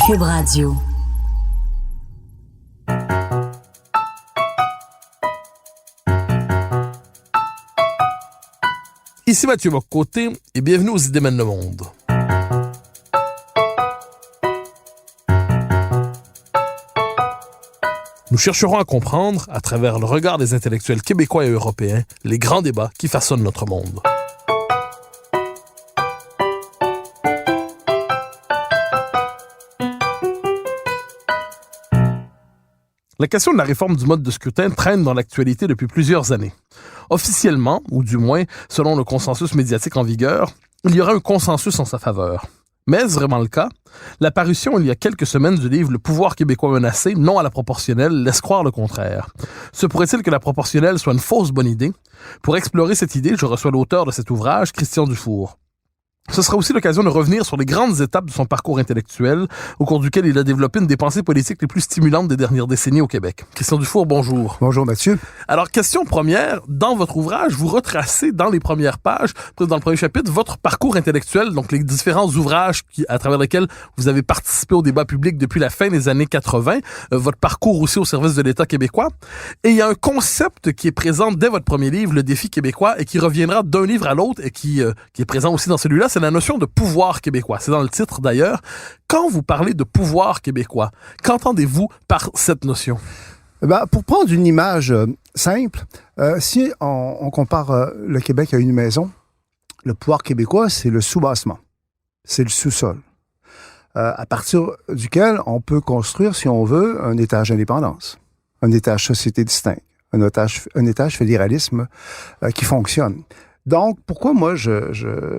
Cube Radio. Ici Mathieu Bock-Côté et bienvenue aux Idées mènent le monde. Nous chercherons à comprendre, à travers le regard des intellectuels québécois et européens, les grands débats qui façonnent notre monde. La question de la réforme du mode de scrutin traîne dans l'actualité depuis plusieurs années. Officiellement, ou du moins selon le consensus médiatique en vigueur, il y aura un consensus en sa faveur. Mais est-ce vraiment le cas? L'apparition il y a quelques semaines du livre « Le pouvoir québécois menacé, non à la proportionnelle » laisse croire le contraire. Se pourrait-il que la proportionnelle soit une fausse bonne idée? Pour explorer cette idée, je reçois l'auteur de cet ouvrage, Christian Dufour. Ce sera aussi l'occasion de revenir sur les grandes étapes de son parcours intellectuel, au cours duquel il a développé une des pensées politiques les plus stimulantes des dernières décennies au Québec. Christian Dufour, bonjour. Bonjour Mathieu. Alors, question première, dans votre ouvrage, vous retracez dans les premières pages, dans le premier chapitre, votre parcours intellectuel, donc les différents ouvrages à travers lesquels vous avez participé au débat public depuis la fin des années 80, votre parcours aussi au service de l'État québécois. Et il y a un concept qui est présent dès votre premier livre, Le défi québécois, et qui reviendra d'un livre à l'autre et qui est présent aussi dans celui-là, c'est la notion de pouvoir québécois. C'est dans le titre d'ailleurs. Quand vous parlez de pouvoir québécois, qu'entendez-vous par cette notion? Pour prendre une image simple, si on compare le Québec à une maison, le pouvoir québécois, c'est le sous-bassement. C'est le sous-sol. À partir duquel on peut construire, si on veut, un étage d'indépendance, un étage société distincte, un étage fédéralisme qui fonctionne. Donc, pourquoi moi, je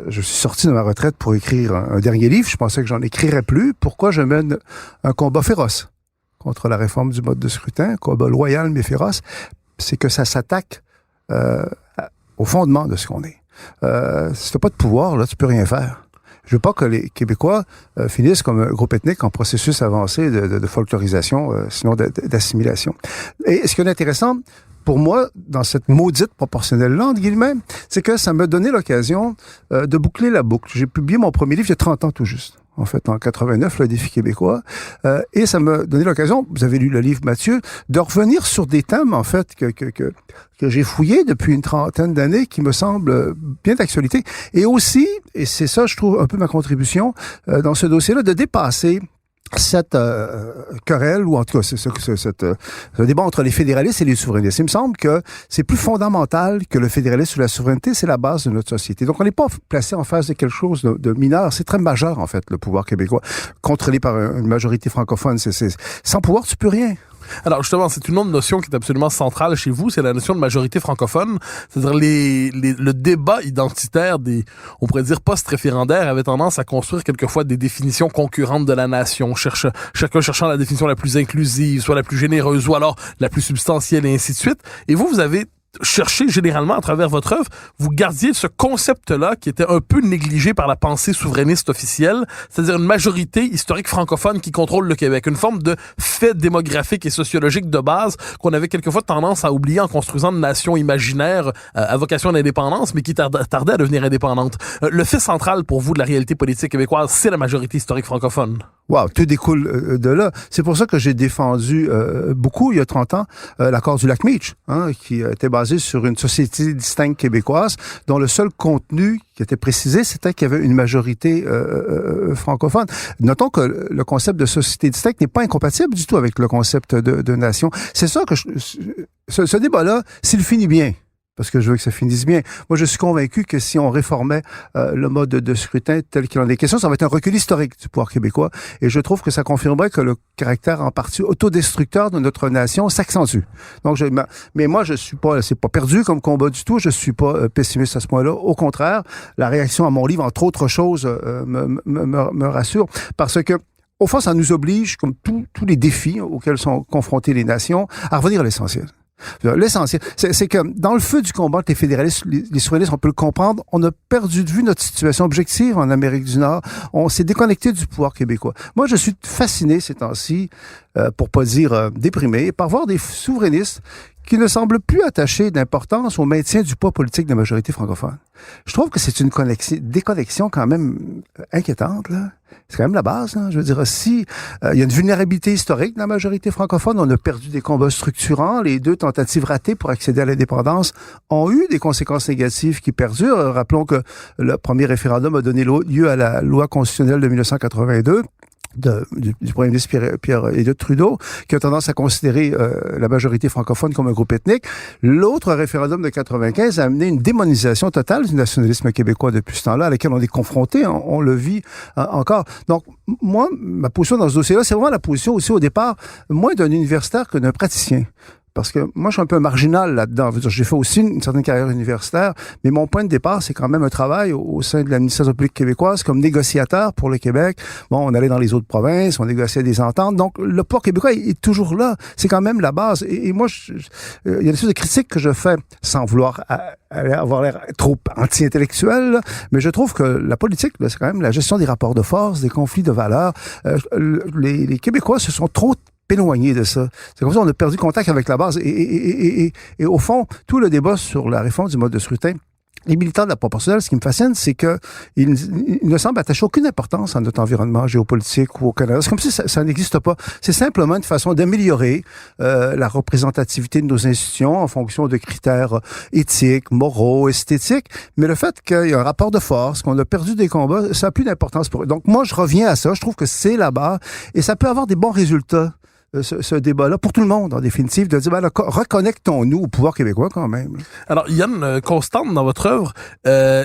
suis sorti de ma retraite pour écrire un dernier livre? Je pensais que j'en écrirais plus. Pourquoi je mène un combat féroce contre la réforme du mode de scrutin, un combat loyal mais féroce? C'est que ça s'attaque au fondement de ce qu'on est. Si tu n'as pas de pouvoir, là, tu peux rien faire. Je veux pas que les Québécois finissent comme un groupe ethnique en processus avancé de folklorisation, sinon d'assimilation. Et ce qui est intéressant, pour moi, dans cette maudite proportionnelle-là, entre guillemets, c'est que ça m'a donné l'occasion de boucler la boucle. J'ai publié mon premier livre il y a 30 ans tout juste, en fait, en 89, Le défi québécois, et ça m'a donné l'occasion, vous avez lu le livre Mathieu, de revenir sur des thèmes, en fait, que j'ai fouillés depuis une trentaine d'années, qui me semblent bien d'actualité, et aussi, et c'est ça, je trouve, un peu ma contribution dans ce dossier-là, de dépasser cette querelle, ou en tout cas ce débat entre les fédéralistes et les souverainistes. Il me semble que c'est plus fondamental que le fédéralisme ou la souveraineté, c'est la base de notre société. Donc on n'est pas placé en face de quelque chose de mineur, c'est très majeur en fait, le pouvoir québécois, contrôlé par une majorité francophone. Sans pouvoir, tu peux rien. Alors justement, c'est une autre notion qui est absolument centrale chez vous, c'est la notion de majorité francophone. C'est-à-dire le débat identitaire des, on pourrait dire, post-référendaires avait tendance à construire quelquefois des définitions concurrentes de la nation, chacun cherchant la définition la plus inclusive, soit la plus généreuse, ou alors la plus substantielle, et ainsi de suite. Et vous avez cherché généralement à travers votre œuvre, vous gardiez ce concept-là qui était un peu négligé par la pensée souverainiste officielle, c'est-à-dire une majorité historique francophone qui contrôle le Québec, une forme de fait démographique et sociologique de base qu'on avait quelquefois tendance à oublier en construisant une nation imaginaire à vocation d'indépendance, mais qui tardait à devenir indépendante. Le fait central pour vous de la réalité politique québécoise, c'est la majorité historique francophone. Wow, tout découle de là. C'est pour ça que j'ai défendu beaucoup, il y a 30 ans, l'accord du Lac-Meach, qui était basé sur une société distincte québécoise, dont le seul contenu qui était précisé, c'était qu'il y avait une majorité francophone. Notons que le concept de société distincte n'est pas incompatible du tout avec le concept de nation. C'est ça que ce débat-là, s'il finit bien, parce que je veux que ça finisse bien. Moi, je suis convaincu que si on réformait le mode de scrutin tel qu'il en est question, ça va être un recul historique du pouvoir québécois. Et je trouve que ça confirmerait que le caractère en partie autodestructeur de notre nation s'accentue. Donc, mais moi, je suis pas, c'est pas perdu comme combat du tout. Je suis pas pessimiste à ce point-là. Au contraire, la réaction à mon livre, entre autres choses, me rassure, parce que au fond, ça nous oblige, comme tous les défis auxquels sont confrontées les nations, à revenir à l'essentiel. L'essentiel, c'est que dans le feu du combat entre les fédéralistes, les souverainistes, on peut le comprendre, on a perdu de vue notre situation objective en Amérique du Nord. On s'est déconnecté du pouvoir québécois. Moi, je suis fasciné ces temps-ci, pour pas dire déprimé, par voir des souverainistes qui ne semble plus attacher d'importance au maintien du poids politique de la majorité francophone. Je trouve que c'est une déconnexion quand même inquiétante, là. C'est quand même la base, là. Je veux dire, si il y a une vulnérabilité historique dans la majorité francophone, on a perdu des combats structurants, les 2 tentatives ratées pour accéder à l'indépendance ont eu des conséquences négatives qui perdurent. Rappelons que le premier référendum a donné lieu à la loi constitutionnelle de 1982. Du premier ministre Pierre-Éliott Trudeau, qui a tendance à considérer la majorité francophone comme un groupe ethnique. L'autre référendum de 95 a amené une démonisation totale du nationalisme québécois depuis ce temps-là, à laquelle on est confronté, on le vit encore. Donc, moi, ma position dans ce dossier-là, c'est vraiment la position aussi au départ, moins d'un universitaire que d'un praticien. Parce que moi, je suis un peu marginal là-dedans. J'ai fait aussi une certaine carrière universitaire, mais mon point de départ, c'est quand même un travail au sein de l'administration publique québécoise comme négociateur pour le Québec. Bon, on allait dans les autres provinces, on négociait des ententes. Donc, le poids québécois est toujours là. C'est quand même la base. Et moi, il y a des choses de critiques que je fais sans vouloir avoir l'air trop anti-intellectuel, mais je trouve que la politique, là, c'est quand même la gestion des rapports de force, des conflits de valeurs. Les Québécois se sont trop éloigné de ça. C'est comme ça qu'on a perdu contact avec la base. Et au fond, tout le débat sur la réforme du mode de scrutin, les militants de la proportionnelle, ce qui me fascine, c'est qu'ils ne semblent attacher aucune importance à notre environnement géopolitique ou au Canada. C'est comme si ça n'existe pas. C'est simplement une façon d'améliorer la représentativité de nos institutions en fonction de critères éthiques, moraux, esthétiques. Mais le fait qu'il y a un rapport de force, qu'on a perdu des combats, ça n'a plus d'importance pour eux. Donc moi, je reviens à ça. Je trouve que c'est là-bas et ça peut avoir des bons résultats. Ce débat-là, pour tout le monde, en définitive, de dire, ben là, reconnectons-nous au pouvoir québécois quand même. Alors, il y a une constante dans votre œuvre,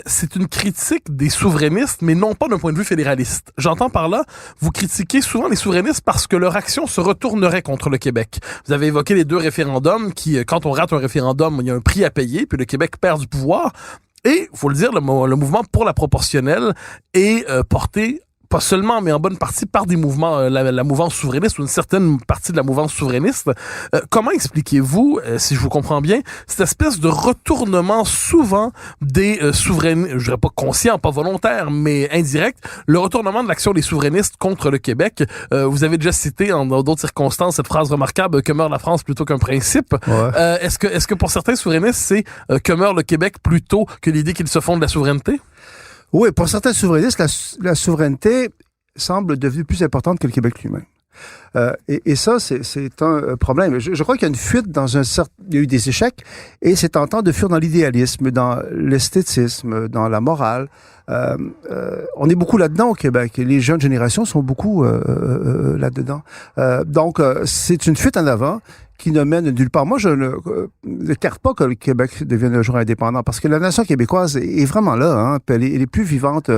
c'est une critique des souverainistes, mais non pas d'un point de vue fédéraliste. J'entends par là, vous critiquez souvent les souverainistes parce que leur action se retournerait contre le Québec. Vous avez évoqué les 2 référendums qui, quand on rate un référendum, il y a un prix à payer, puis le Québec perd du pouvoir. Et, faut le dire, le mouvement pour la proportionnelle est porté pas seulement, mais en bonne partie par des mouvements, la mouvance souverainiste ou une certaine partie de la mouvance souverainiste. Comment expliquez-vous, si je vous comprends bien, cette espèce de retournement souvent des souverainistes, je dirais pas conscient, pas volontaire, mais indirect, le retournement de l'action des souverainistes contre le Québec. Vous avez déjà cité dans d'autres circonstances cette phrase remarquable, que meurt la France plutôt qu'un principe. Ouais. Est-ce que pour certains souverainistes, c'est que meurt le Québec plutôt que l'idée qu'ils se font de la souveraineté? Oui, pour certains souverainistes, la souveraineté semble devenue plus importante que le Québec lui-même. Et ça, c'est un problème. Je crois qu'il y a une fuite dans il y a eu des échecs, et c'est tentant de fuir dans l'idéalisme, dans l'esthétisme, dans la morale. On est beaucoup là-dedans au Québec, et les jeunes générations sont beaucoup là-dedans. Donc, c'est une fuite en avant qui ne mène nulle part. Moi, je ne carte pas que le Québec devienne un jour indépendant, parce que la nation québécoise est vraiment là, hein, elle est plus vivante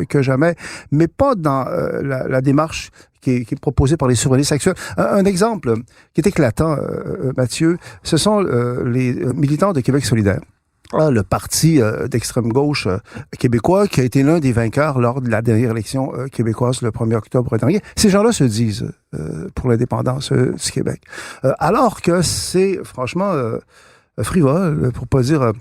que jamais, mais pas dans la démarche qui est proposée par les souverainistes actuels. Un exemple qui est éclatant, Mathieu, ce sont les militants de Québec solidaire. Le parti d'extrême gauche québécois qui a été l'un des vainqueurs lors de la dernière élection québécoise le 1er octobre dernier. Ces gens-là se disent pour l'indépendance du Québec. Alors que c'est franchement frivole, pour pas dire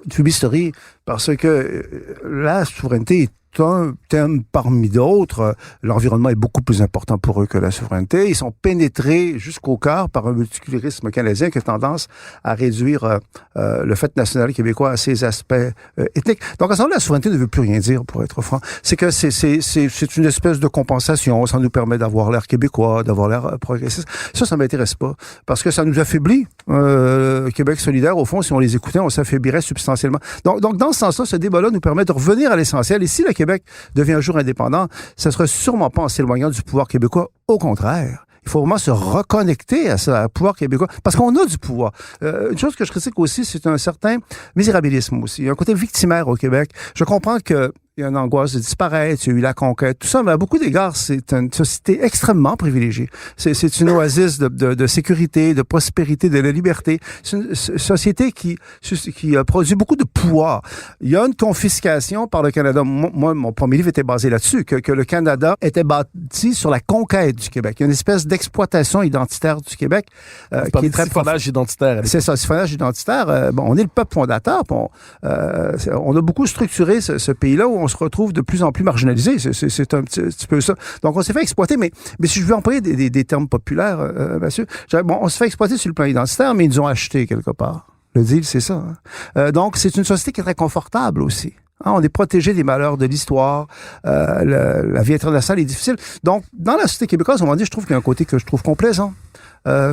une fumisterie, parce que la souveraineté est un thème parmi d'autres. L'environnement est beaucoup plus important pour eux que la souveraineté. Ils sont pénétrés jusqu'au cœur par un multiculturalisme canadien qui a tendance à réduire le fait national québécois à ses aspects ethniques. Donc, à ce moment-là, la souveraineté ne veut plus rien dire, pour être franc. C'est que c'est une espèce de compensation. Ça nous permet d'avoir l'air québécois, d'avoir l'air progressiste. Ça m'intéresse pas. Parce que ça nous affaiblit. Québec solidaire, au fond, si on les écoutait, on s'affaiblirait substantiellement. Donc, dans ce sens-là, ce débat-là nous permet de revenir à l'essentiel. Et si le Québec devient un jour indépendant, ça ne sera sûrement pas en s'éloignant du pouvoir québécois. Au contraire, il faut vraiment se reconnecter à ça, au pouvoir québécois, parce qu'on a du pouvoir. Une chose que je critique aussi, c'est un certain misérabilisme aussi. Il y a un côté victimaire au Québec. Je comprends que il y a une angoisse de disparaître, il y a eu la conquête, tout ça, mais à beaucoup d'égards, c'est une société extrêmement privilégiée. C'est une oasis de sécurité, de prospérité, de la liberté. C'est une société qui produit beaucoup de pouvoir. Il y a une confiscation par le Canada. Moi, mon premier livre était basé là-dessus, que le Canada était bâti sur la conquête du Québec. Il y a une espèce d'exploitation identitaire du Québec qui est très siphonnage identitaire. C'est ça, siphonnage identitaire. On est le peuple fondateur. On a beaucoup structuré ce pays-là où on se retrouve de plus en plus marginalisé. C'est un petit peu ça. Donc, on s'est fait exploiter, mais si je veux employer des termes populaires, monsieur, on se fait exploiter sur le plan identitaire, mais ils nous ont acheté quelque part. Le deal, c'est ça. Hein. Donc, c'est une société qui est très confortable aussi. Hein, on est protégé des malheurs de l'histoire. La vie internationale est difficile. Donc, dans la société québécoise, on va dire, je trouve qu'il y a un côté que je trouve complaisant.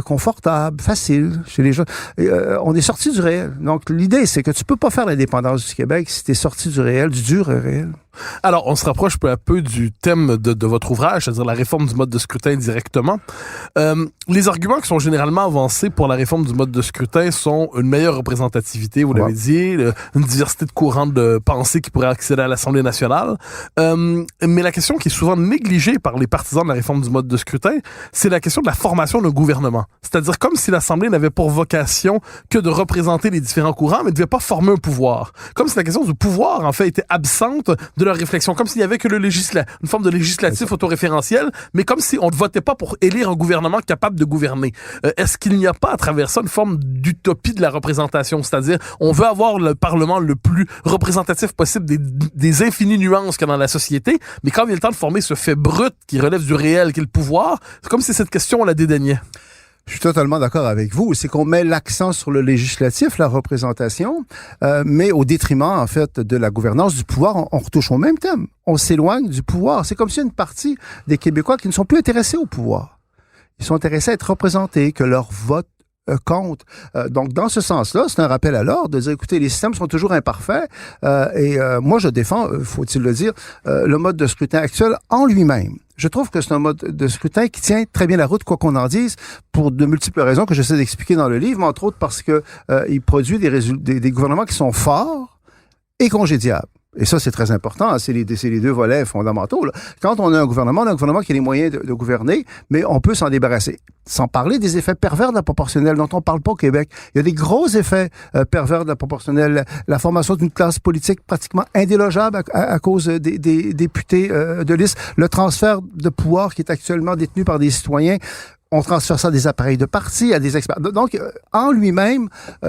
Confortable, facile chez les gens. On est sorti du réel. Donc, l'idée, c'est que tu peux pas faire l'indépendance du Québec si tu es sorti du réel, du dur réel. Alors, on se rapproche peu à peu du thème de votre ouvrage, c'est-à-dire la réforme du mode de scrutin directement. Les arguments qui sont généralement avancés pour la réforme du mode de scrutin sont une meilleure représentativité, vous l'avez dit, une diversité de courants de pensée qui pourraient accéder à l'Assemblée nationale. Mais la question qui est souvent négligée par les partisans de la réforme du mode de scrutin, c'est la question de la formation d'un gouvernement. C'est-à-dire comme si l'Assemblée n'avait pour vocation que de représenter les différents courants, mais ne devait pas former un pouvoir. Comme si la question du pouvoir, en fait, était absente de leur réflexion. Comme s'il n'y avait que une forme de législatif autoréférentiel, mais comme si on ne votait pas pour élire un gouvernement capable de gouverner. Est-ce qu'il n'y a pas à travers ça une forme d'utopie de la représentation? C'est-à-dire, on veut avoir le Parlement le plus représentatif possible des infinies nuances qu'il y a dans la société, mais quand vient le temps de former ce fait brut qui relève du réel, qui est le pouvoir, c'est comme si cette question, on la dédaignait. Je suis totalement d'accord avec vous. C'est qu'on met l'accent sur le législatif, la représentation, mais au détriment, en fait, de la gouvernance, du pouvoir. On retouche au même thème. On s'éloigne du pouvoir. C'est comme si une partie des Québécois qui ne sont plus intéressés au pouvoir. Ils sont intéressés à être représentés, que leur vote compte. Donc, dans ce sens-là, c'est un rappel à l'ordre de dire, écoutez, les systèmes sont toujours imparfaits et moi, je défends, faut-il le dire, le mode de scrutin actuel en lui-même. Je trouve que c'est un mode de scrutin qui tient très bien la route, quoi qu'on en dise, pour de multiples raisons que j'essaie d'expliquer dans le livre, mais entre autres parce que il produit des gouvernements qui sont forts et congédiables. Et ça, c'est très important. Hein, c'est les deux volets fondamentaux. Là. Quand on a un gouvernement qui a les moyens de gouverner, mais on peut s'en débarrasser. Sans parler des effets pervers de la proportionnelle dont on parle pas au Québec. Il y a des gros effets pervers de la proportionnelle. La formation d'une classe politique pratiquement indélogeable à cause des députés de liste. Le transfert de pouvoir qui est actuellement détenu par des citoyens. On transfère ça à des appareils de parti, à des experts. Donc, en lui-même,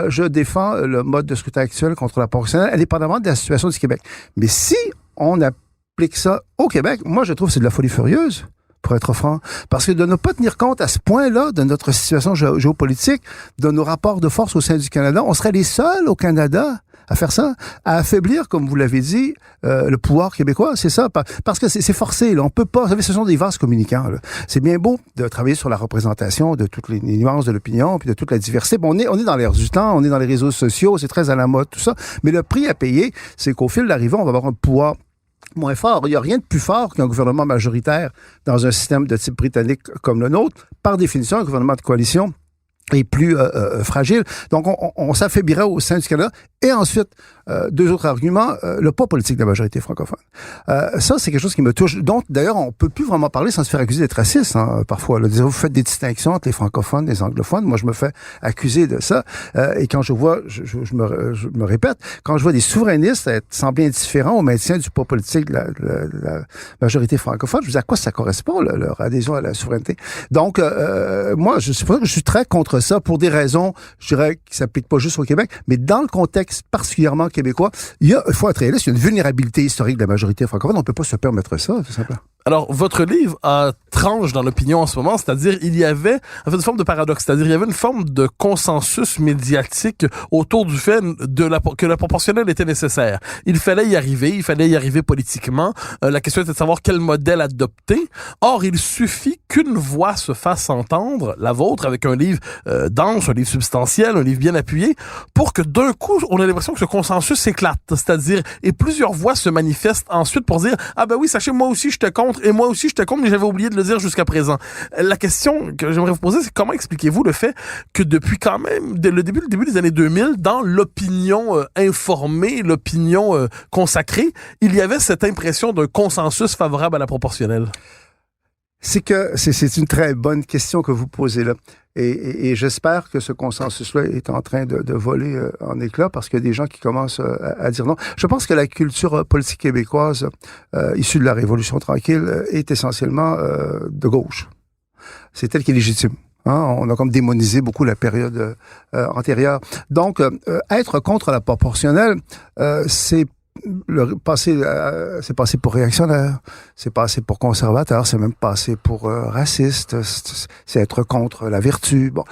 je défends le mode de scrutin actuel contre la proportionnelle, indépendamment de la situation du Québec. Mais si on applique ça au Québec, moi, je trouve que c'est de la folie furieuse, pour être franc. Parce que de ne pas tenir compte à ce point-là de notre situation géopolitique, de nos rapports de force au sein du Canada, on serait les seuls au Canada à faire ça, à affaiblir, comme vous l'avez dit, le pouvoir québécois, c'est ça, parce que c'est forcé, là, on peut pas, vous savez, ce sont des vases communicants, là. C'est bien beau de travailler sur la représentation de toutes les nuances de l'opinion, puis de toute la diversité. Bon, on est dans l'air du temps, on est dans les réseaux sociaux, c'est très à la mode, tout ça, mais le prix à payer, c'est qu'au fil d'arrivée, on va avoir un pouvoir moins fort. Il n'y a rien de plus fort qu'un gouvernement majoritaire dans un système de type britannique comme le nôtre. Par définition, un gouvernement de coalition est plus fragile. Donc, on s'affaiblirait au sein du Canada. Et ensuite, deux autres arguments, le poids politique de la majorité francophone. Ça, c'est quelque chose qui me touche. Donc, d'ailleurs, on peut plus vraiment parler sans se faire accuser d'être raciste, hein, parfois. Là. Vous faites des distinctions entre les francophones et les anglophones. Moi, je me fais accuser de ça. Et quand je vois, je me répète, quand je vois des souverainistes être sembler indifférents au maintien du poids politique de la majorité francophone, je me dis à quoi ça correspond, là, leur adhésion à la souveraineté. Donc, moi, c'est pour ça que je suis très contre ça, pour des raisons, je dirais, qui s'appliquent pas juste au Québec, mais dans le contexte particulièrement québécois, il faut être réaliste, il y a une vulnérabilité historique de la majorité francophone, on peut pas se permettre ça, tout simplement. Alors, votre livre tranche dans l'opinion en ce moment, c'est-à-dire il y avait en fait une forme de paradoxe, c'est-à-dire il y avait une forme de consensus médiatique autour du fait que la proportionnelle était nécessaire. Il fallait y arriver politiquement. La question était de savoir quel modèle adopter. Or, il suffit qu'une voix se fasse entendre, la vôtre, avec un livre dense, un livre substantiel, un livre bien appuyé, pour que d'un coup, on ait l'impression que ce consensus s'éclate. C'est-à-dire, et plusieurs voix se manifestent ensuite pour dire « Ah ben oui, sachez, moi aussi j'étais contre, et moi aussi j'étais contre, mais j'avais oublié de le dire jusqu'à présent. » La question que j'aimerais vous poser, c'est comment expliquez-vous le fait que depuis quand même le début des années 2000, dans l'opinion informée, l'opinion consacrée, il y avait cette impression d'un consensus favorable à la proportionnelle? C'est une très bonne question que vous posez là. Et j'espère que ce consensus-là est en train de voler en éclats parce qu'il y a des gens qui commencent à dire non. Je pense que la culture politique québécoise issue de la Révolution tranquille est essentiellement de gauche. C'est elle qui est légitime. Hein, on a comme démonisé beaucoup la période antérieure. Donc, être contre la proportionnelle, c'est c'est passé pour réactionnaire, c'est passé pour conservateur, c'est même passé pour raciste, c'est être contre la vertu. Bon,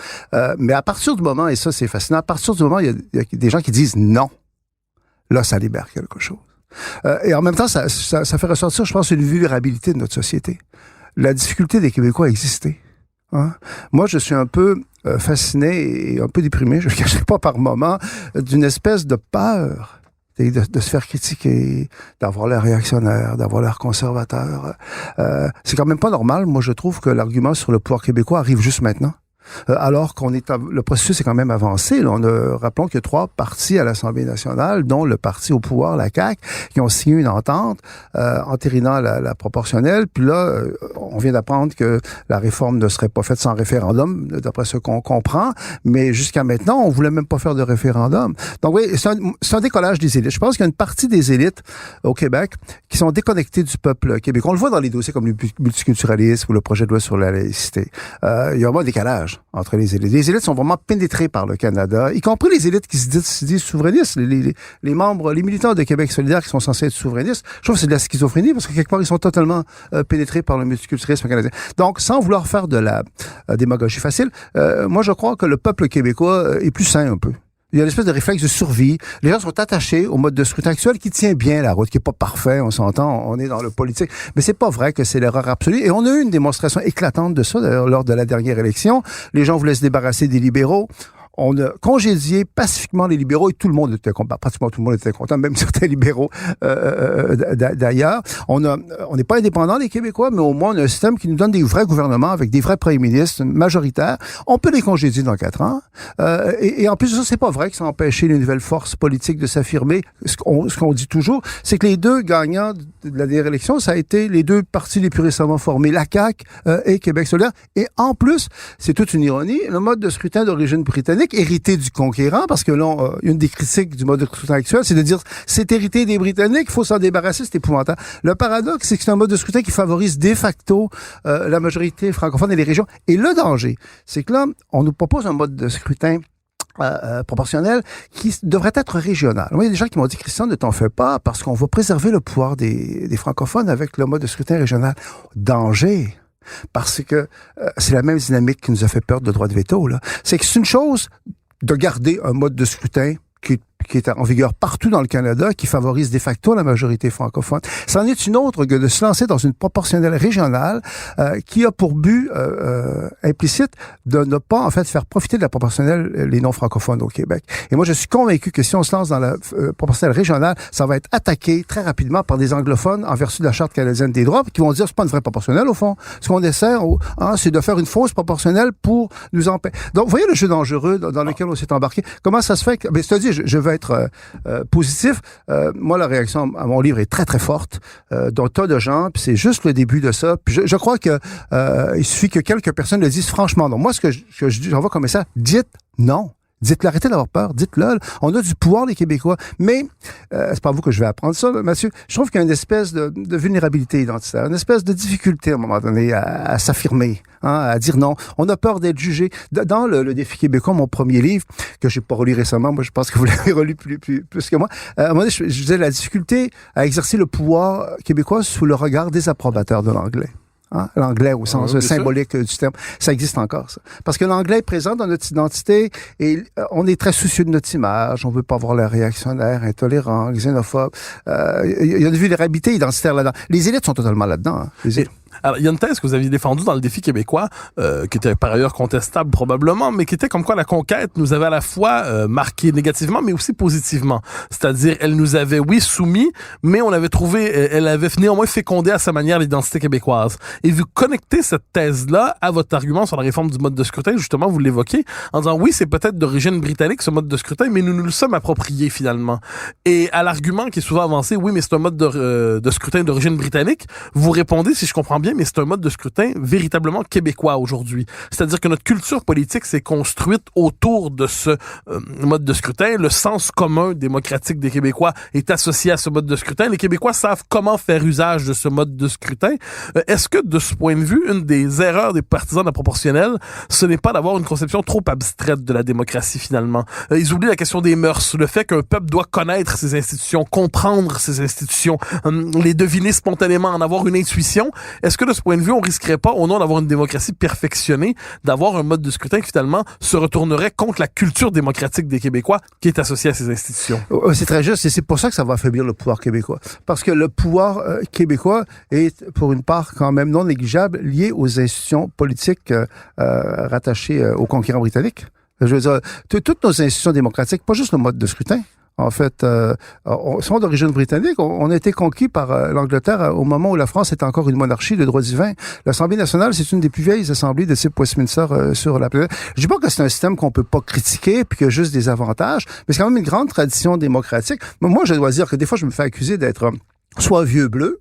mais à partir du moment, et ça c'est fascinant, à partir du moment, il y a des gens qui disent non. Là, ça libère quelque chose. Et en même temps, ça fait ressortir, je pense, une vulnérabilité de notre société. La difficulté des Québécois à exister. Hein? Moi, je suis un peu fasciné et un peu déprimé, je ne le cacherai pas par moment, d'une espèce de peur de se faire critiquer, d'avoir l'air réactionnaire, d'avoir l'air conservateur. C'est quand même pas normal. Moi, je trouve que l'argument sur le pouvoir québécois arrive juste maintenant. Alors qu'on le processus est quand même avancé. Là. Rappelons qu'il y a 3 partis à l'Assemblée nationale, dont le parti au pouvoir, la CAQ, qui ont signé une entente entérinant la proportionnelle. Puis là, on vient d'apprendre que la réforme ne serait pas faite sans référendum, d'après ce qu'on comprend. Mais jusqu'à maintenant, on voulait même pas faire de référendum. Donc oui, c'est un décollage des élites. Je pense qu'il y a une partie des élites au Québec qui sont déconnectées du peuple québécois. On le voit dans les dossiers comme le multiculturalisme ou le projet de loi sur la laïcité. Il y a vraiment un décalage entre les élites. Les élites sont vraiment pénétrées par le Canada, y compris les élites qui se disent souverainistes, les membres, les militants de Québec solidaire qui sont censés être souverainistes. Je trouve que c'est de la schizophrénie parce que quelque part, ils sont totalement pénétrés par le multiculturalisme canadien. Donc, sans vouloir faire de la démagogie facile, moi, je crois que le peuple québécois est plus sain un peu. Il y a une espèce de réflexe de survie. Les gens sont attachés au mode de scrutin actuel qui tient bien la route, qui est pas parfait, on s'entend, on est dans le politique. Mais c'est pas vrai que c'est l'erreur absolue. Et on a eu une démonstration éclatante de ça, d'ailleurs, lors de la dernière élection. Les gens voulaient se débarrasser des libéraux. On a congédié pacifiquement les libéraux et tout le monde était content. Pratiquement tout le monde était content, même certains libéraux d'ailleurs. On n'est pas indépendants, les Québécois, mais au moins on a un système qui nous donne des vrais gouvernements avec des vrais premiers ministres majoritaires. On peut les congédier dans 4 ans. Et en plus de ça, c'est pas vrai que ça a empêché les nouvelles forces politiques de s'affirmer. Ce qu'on dit toujours, c'est que les 2 gagnants de la dernière élection, ça a été les 2 partis les plus récemment formés, la CAQ et Québec solidaire. Et en plus, c'est toute une ironie, le mode de scrutin d'origine britannique hérité du conquérant, parce que là, une des critiques du mode de scrutin actuel, c'est de dire c'est hérité des Britanniques, il faut s'en débarrasser, c'est épouvantable. Le paradoxe, c'est que c'est un mode de scrutin qui favorise de facto la majorité francophone et les régions. Et le danger, c'est que là, on nous propose un mode de scrutin proportionnel qui devrait être régional. Moi, il y a des gens qui m'ont dit, Christian, ne t'en fais pas, parce qu'on va préserver le pouvoir des francophones avec le mode de scrutin régional. Danger! Parce que c'est la même dynamique qui nous a fait perdre le droit de veto. Là. C'est que c'est une chose de garder un mode de scrutin qui est en vigueur partout dans le Canada, qui favorise de facto la majorité francophone. C'en est une autre que de se lancer dans une proportionnelle régionale qui a pour but implicite de ne pas en fait faire profiter de la proportionnelle les non-francophones au Québec. Et moi, je suis convaincu que si on se lance dans la proportionnelle régionale, ça va être attaqué très rapidement par des anglophones en vertu de la Charte canadienne des droits, qui vont dire c'est pas une vraie proportionnelle au fond. Ce qu'on essaie, c'est de faire une fausse proportionnelle pour nous empêcher. Donc, vous voyez le jeu dangereux dans lequel on s'est embarqué. Comment ça se fait que, ben, c'est-à-dire, je veux être positif. Moi, la réaction à mon livre est très, très forte d'un tas de gens, puis c'est juste le début de ça. Puis je crois que il suffit que quelques personnes le disent franchement. Donc, moi, ce que j'envoie comme message, dites non. Dites-le, arrêtez d'avoir peur, dites-le. On a du pouvoir, les Québécois. Mais, c'est pas vous que je vais apprendre ça, Mathieu. Je trouve qu'il y a une espèce de vulnérabilité identitaire, une espèce de difficulté, à un moment donné, à s'affirmer, hein, à dire non. On a peur d'être jugé. Dans le défi québécois, mon premier livre, que j'ai pas relu récemment, moi, je pense que vous l'avez relu plus que moi, à un moment donné, je disais la difficulté à exercer le pouvoir québécois sous le regard des approbateurs de l'anglais. Hein? L'anglais au sens symbolique du terme, ça existe encore, ça. Parce que l'anglais est présent dans notre identité et on est très soucieux de notre image, on veut pas avoir l'air réactionnaire, intolérant, xénophobe. Il y a une vulnérabilité identitaire là-dedans. Les élites sont totalement là-dedans. Hein? Alors, il y a une thèse que vous aviez défendue dans le défi québécois, qui était par ailleurs contestable probablement, mais qui était comme quoi la conquête nous avait à la fois marqué négativement, mais aussi positivement. C'est-à-dire, elle nous avait, oui, soumis, mais on avait trouvé, elle avait néanmoins fécondé à sa manière l'identité québécoise. Et vous connectez cette thèse-là à votre argument sur la réforme du mode de scrutin, justement, vous l'évoquez, en disant, oui, c'est peut-être d'origine britannique, ce mode de scrutin, mais nous nous le sommes appropriés, finalement. Et à l'argument qui est souvent avancé, oui, mais c'est un mode de scrutin d'origine britannique, vous répondez, si je comprends bien, dire, mais c'est un mode de scrutin véritablement québécois aujourd'hui. C'est-à-dire que notre culture politique s'est construite autour de ce mode de scrutin. Le sens commun démocratique des Québécois est associé à ce mode de scrutin. Les Québécois savent comment faire usage de ce mode de scrutin. Est-ce que, de ce point de vue, une des erreurs des partisans de la proportionnelle, ce n'est pas d'avoir une conception trop abstraite de la démocratie, finalement? Ils oublient la question des mœurs, le fait qu'un peuple doit connaître ses institutions, comprendre ses institutions, les deviner spontanément, en avoir une intuition. Est-ce que, de ce point de vue, on risquerait pas, au nom d'avoir une démocratie perfectionnée, d'avoir un mode de scrutin qui, finalement, se retournerait contre la culture démocratique des Québécois qui est associée à ces institutions? C'est très juste, et c'est pour ça que ça va affaiblir le pouvoir québécois. Parce que le pouvoir québécois est, pour une part, quand même non négligeable, lié aux institutions politiques rattachées aux conquérants britanniques. Je veux dire, toutes nos institutions démocratiques, pas juste le mode de scrutin, en fait, sont d'origine britannique. On a été conquis par l'Angleterre au moment où la France était encore une monarchie de droit divin. L'Assemblée nationale, c'est une des plus vieilles assemblées de type Westminster sur la planète. Je dis pas que c'est un système qu'on peut pas critiquer puis qu'il y a juste des avantages, mais c'est quand même une grande tradition démocratique. Mais moi, je dois dire que des fois, je me fais accuser d'être soit vieux bleu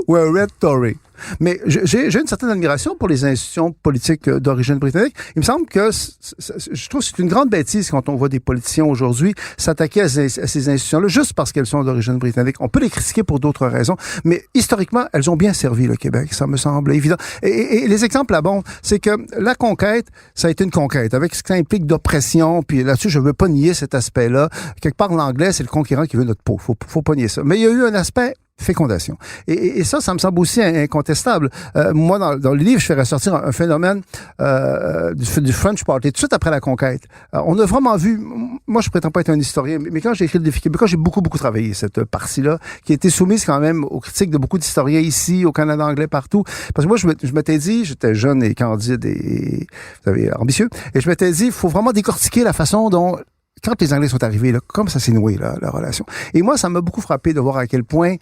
ou un red Tory. Mais j'ai une certaine admiration pour les institutions politiques d'origine britannique. Il me semble que je trouve que c'est une grande bêtise quand on voit des politiciens aujourd'hui s'attaquer à ces institutions-là juste parce qu'elles sont d'origine britannique. On peut les critiquer pour d'autres raisons, mais historiquement, elles ont bien servi le Québec. Ça me semble évident. Et les exemples abondent. C'est que la conquête, ça a été une conquête avec ce que ça implique d'oppression. Puis là-dessus, je veux pas nier cet aspect-là. Quelque part, l'anglais, c'est le conquérant qui veut notre peau. Faut pas nier ça. Mais il y a eu un aspect fécondation. Et ça me semble aussi incontestable. Moi, dans le livre, je fais ressortir un phénomène du French Party, tout de suite après la conquête. On a vraiment vu, moi je prétends pas être un historien, mais quand j'ai écrit le Défi québécois, j'ai beaucoup savillé cette partie-là, qui a été soumise quand même aux critiques de beaucoup d'historiens ici, au Canada anglais, partout. Parce que moi, je m'étais dit, j'étais jeune et candide et, vous savez, ambitieux, et je m'étais dit, il faut vraiment décortiquer la façon dont quand les Anglais sont arrivés, là, comme ça s'est noué, là, la relation. Et moi, ça m'a beaucoup frappé de voir à quel point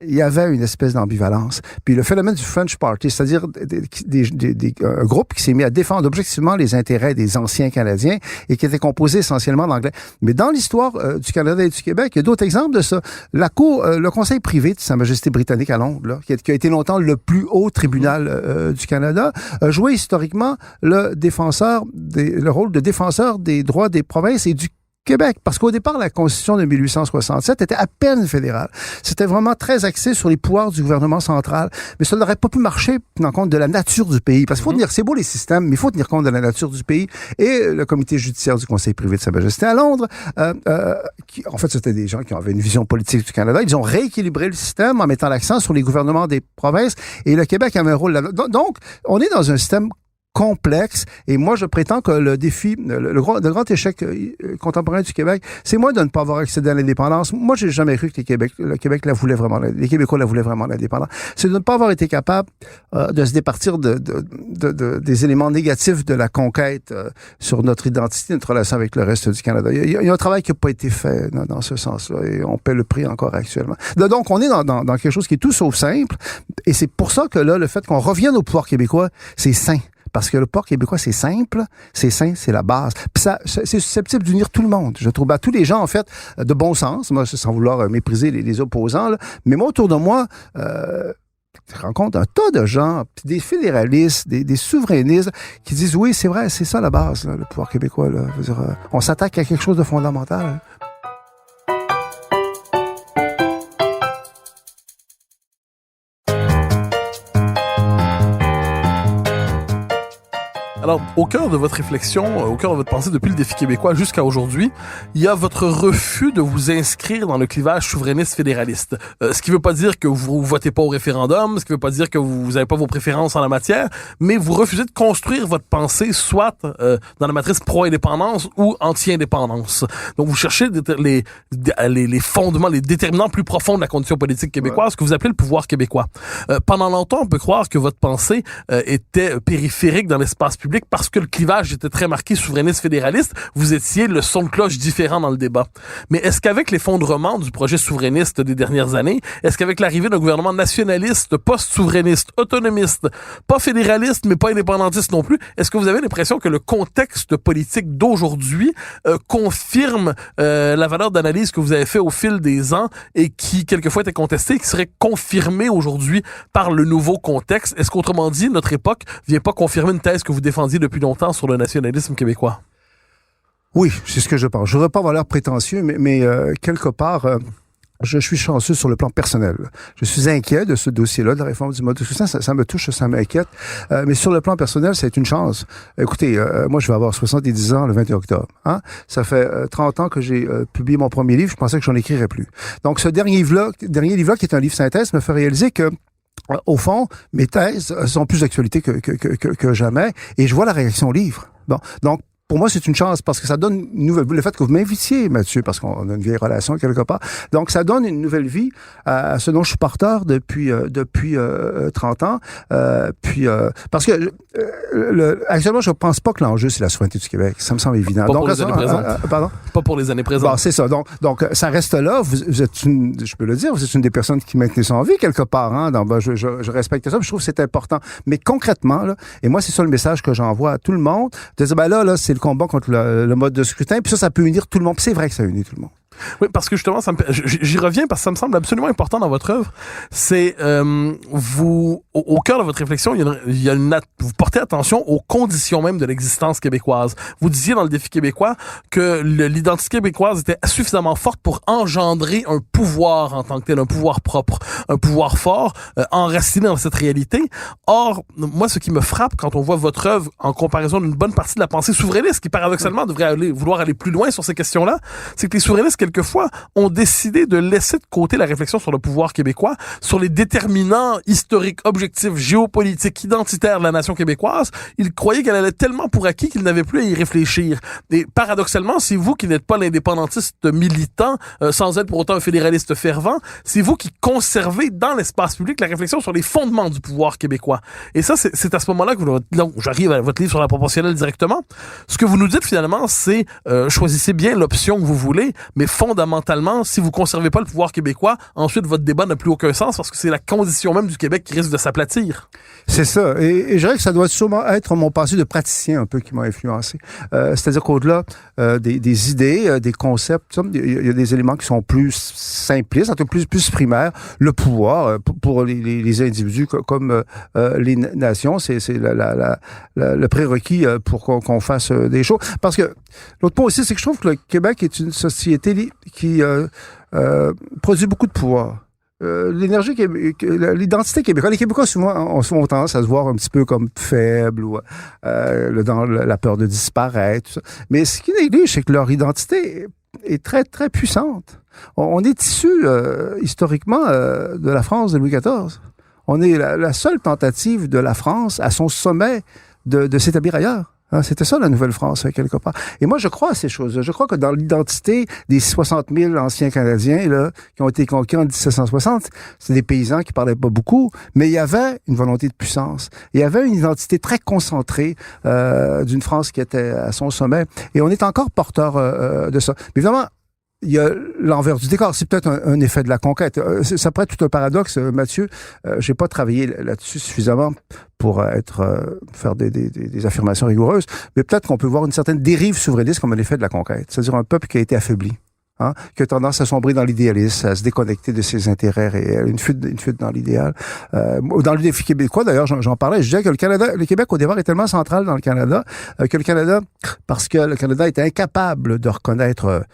il y avait une espèce d'ambivalence. Puis le phénomène du French Party, c'est-à-dire un groupe qui s'est mis à défendre objectivement les intérêts des anciens Canadiens et qui était composé essentiellement d'Anglais. Mais dans l'histoire du Canada et du Québec, il y a d'autres exemples de ça. Le Conseil privé de Sa Majesté britannique à Londres, là, qui a été longtemps le plus haut tribunal du Canada, a joué historiquement le rôle de défenseur des droits des provinces et du Québec, parce qu'au départ, la Constitution de 1867 était à peine fédérale. C'était vraiment très axé sur les pouvoirs du gouvernement central, mais ça n'aurait pas pu marcher tenant compte de la nature du pays. Parce qu'il faut tenir, c'est beau les systèmes, mais il faut tenir compte de la nature du pays. Et le comité judiciaire du Conseil privé de Sa Majesté à Londres, en fait, c'était des gens qui avaient une vision politique du Canada. Ils ont rééquilibré le système en mettant l'accent sur les gouvernements des provinces, et le Québec avait un rôle là-dedans. Donc, on est dans un système complexe. Et moi, je prétends que le défi, le grand échec contemporain du Québec, c'est moins de ne pas avoir accédé à l'indépendance. Moi, j'ai jamais cru que le Québec la voulait vraiment, les Québécois la voulaient vraiment, l'indépendance. C'est de ne pas avoir été capable de se départir des éléments négatifs de la conquête sur notre identité, notre relation avec le reste du Canada. Il y a un travail qui n'a pas été fait dans ce sens-là et on paie le prix encore actuellement. Donc, on est dans quelque chose qui est tout sauf simple et c'est pour ça que là, le fait qu'on revienne au pouvoir québécois, c'est sain. Parce que le pouvoir québécois, c'est simple, c'est sain, c'est la base. Puis ça, c'est susceptible d'unir tout le monde, je trouve. Tous les gens, en fait, de bon sens, moi, sans vouloir mépriser les opposants, là, mais moi, autour de moi, je rencontre un tas de gens, des fédéralistes, des souverainistes, qui disent, oui, c'est vrai, c'est ça la base, là, le pouvoir québécois. Là. Je veux dire, on s'attaque à quelque chose de fondamental. Hein. Alors, au cœur de votre réflexion, au cœur de votre pensée depuis le Défi québécois jusqu'à aujourd'hui, il y a votre refus de vous inscrire dans le clivage souverainiste-fédéraliste. Ce qui veut pas dire que vous votez pas au référendum, ce qui veut pas dire que vous avez pas vos préférences en la matière, mais vous refusez de construire votre pensée soit dans la matrice pro-indépendance ou anti-indépendance. Donc, vous cherchez les fondements, les déterminants plus profonds de la condition politique québécoise, ce que vous appelez le pouvoir québécois. Pendant longtemps, on peut croire que votre pensée était périphérique dans l'espace public, publique, parce que le clivage était très marqué souverainiste-fédéraliste, vous étiez le son de cloche différent dans le débat. Mais est-ce qu'avec l'effondrement du projet souverainiste des dernières années, est-ce qu'avec l'arrivée d'un gouvernement nationaliste, post-souverainiste, autonomiste, pas fédéraliste, mais pas indépendantiste non plus, est-ce que vous avez l'impression que le contexte politique d'aujourd'hui confirme la valeur d'analyse que vous avez fait au fil des ans et qui, quelquefois, était contestée, qui serait confirmée aujourd'hui par le nouveau contexte? Est-ce qu'autrement dit, notre époque vient pas confirmer une thèse que vous défendiez depuis longtemps sur le nationalisme québécois? Oui, c'est ce que je pense. Je ne voudrais pas avoir l'air prétentieux, mais quelque part, je suis chanceux sur le plan personnel. Je suis inquiet de ce dossier-là, de la réforme du mode de scrutin. Ça me touche, ça m'inquiète. Mais sur le plan personnel, c'est une chance. Écoutez, moi, je vais avoir 70 ans le 21 octobre. Hein? Ça fait 30 ans que j'ai publié mon premier livre. Je pensais que j'en écrirais plus. Donc, ce dernier livre-là, qui est un livre synthèse, me fait réaliser que au fond, mes thèses sont plus d'actualité que jamais, et je vois la réaction au livre. Bon, donc, pour moi, c'est une chance parce que ça donne une nouvelle vie. Le fait que vous m'invitiez, Mathieu, parce qu'on a une vieille relation quelque part. Donc, ça donne une nouvelle vie à ce dont je suis porteur depuis 30 ans. Parce que actuellement, je pense pas que l'enjeu, c'est la souveraineté du Québec. Ça me semble évident. Pas pour les années présentes. Pardon? Pas pour les années présentes. Bon, c'est ça. Donc, ça reste là. Vous êtes je peux le dire, vous êtes une des personnes qui maintenez ça en vie quelque part. Hein? Donc, je respecte ça. Je trouve que c'est important. Mais concrètement, là, et moi, c'est ça le message que j'envoie à tout le monde, de dire, là, c'est le combat contre le mode de scrutin, puis ça peut unir tout le monde. Puis c'est vrai que ça unit tout le monde. Oui, parce que justement, j'y reviens parce que ça me semble absolument important dans votre œuvre. C'est vous, au cœur de votre réflexion, vous portez attention aux conditions même de l'existence québécoise. Vous disiez dans le défi québécois que l'identité québécoise était suffisamment forte pour engendrer un pouvoir en tant que tel, un pouvoir propre, un pouvoir fort, enraciné dans cette réalité. Or, moi, ce qui me frappe quand on voit votre œuvre en comparaison d'une bonne partie de la pensée souverainiste, qui paradoxalement devrait vouloir aller plus loin sur ces questions-là, c'est que les souverainistes quelquefois, ont décidé de laisser de côté la réflexion sur le pouvoir québécois, sur les déterminants historiques, objectifs, géopolitiques, identitaires de la nation québécoise. Ils croyaient qu'elle allait tellement pour acquis qu'ils n'avaient plus à y réfléchir. Et paradoxalement, c'est vous qui n'êtes pas l'indépendantiste militant, sans être pour autant un fédéraliste fervent, c'est vous qui conservez dans l'espace public la réflexion sur les fondements du pouvoir québécois. Et ça, c'est à ce moment-là que j'arrive à votre livre sur la proportionnelle directement. Ce que vous nous dites finalement, c'est choisissez bien l'option que vous voulez, mais fondamentalement, si vous conservez pas le pouvoir québécois, ensuite votre débat n'a plus aucun sens parce que c'est la condition même du Québec qui risque de s'aplatir. C'est ça. Et je dirais que ça doit sûrement être mon passé de praticien un peu qui m'a influencé. C'est-à-dire qu'au-delà des idées, des concepts, il y a des éléments qui sont plus simplistes, un peu plus primaires. Le pouvoir, pour les individus comme les nations, c'est le prérequis pour qu'on fasse des choses. Parce que l'autre point aussi, c'est que je trouve que le Québec est une société qui produit beaucoup de pouvoir. L'identité québécoise. Les Québécois, souvent, ont tendance à se voir un petit peu comme faibles ou dans la peur de disparaître. Tout ça. Mais ce qui néglige, c'est que leur identité est très, très puissante. On est issu, historiquement, de la France de Louis XIV. On est la seule tentative de la France à son sommet de s'établir ailleurs. C'était ça, la Nouvelle-France, quelque part. Et moi, je crois à ces choses-là. Je crois que dans l'identité des 60 000 anciens Canadiens là, qui ont été conquis en 1760, c'est des paysans qui parlaient pas beaucoup, mais il y avait une volonté de puissance. Il y avait une identité très concentrée d'une France qui était à son sommet. Et on est encore porteur de ça. Mais évidemment, il y a l'envers du décor. C'est peut-être un effet de la conquête. Ça pourrait être tout un paradoxe, Mathieu. J'ai pas travaillé là-dessus suffisamment pour faire des affirmations rigoureuses, mais peut-être qu'on peut voir une certaine dérive souverainiste comme un effet de la conquête. C'est-à-dire un peuple qui a été affaibli, qui a tendance à sombrer dans l'idéalisme, à se déconnecter de ses intérêts réels, une fuite dans l'idéal. Dans le défi québécois, d'ailleurs, j'en parlais, je disais que le Québec, au départ, est tellement central dans le Canada, que le Canada, parce que le Canada était incapable de reconnaître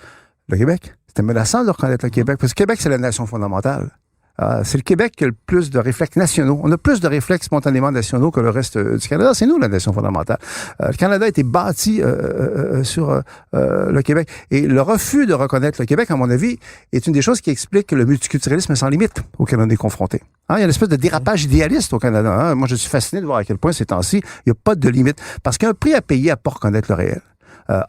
le Québec. C'était menaçant de reconnaître le Québec, parce que le Québec, c'est la nation fondamentale. C'est le Québec qui a le plus de réflexes nationaux. On a plus de réflexes spontanément nationaux que le reste du Canada. C'est nous, la nation fondamentale. Le Canada a été bâti sur le Québec. Et le refus de reconnaître le Québec, à mon avis, est une des choses qui explique le multiculturalisme sans limite auquel on est confronté. Il y a une espèce de dérapage idéaliste au Canada. Moi, je suis fasciné de voir à quel point ces temps-ci, il n'y a pas de limite. Parce qu'il y a un prix à payer à ne pas reconnaître le réel.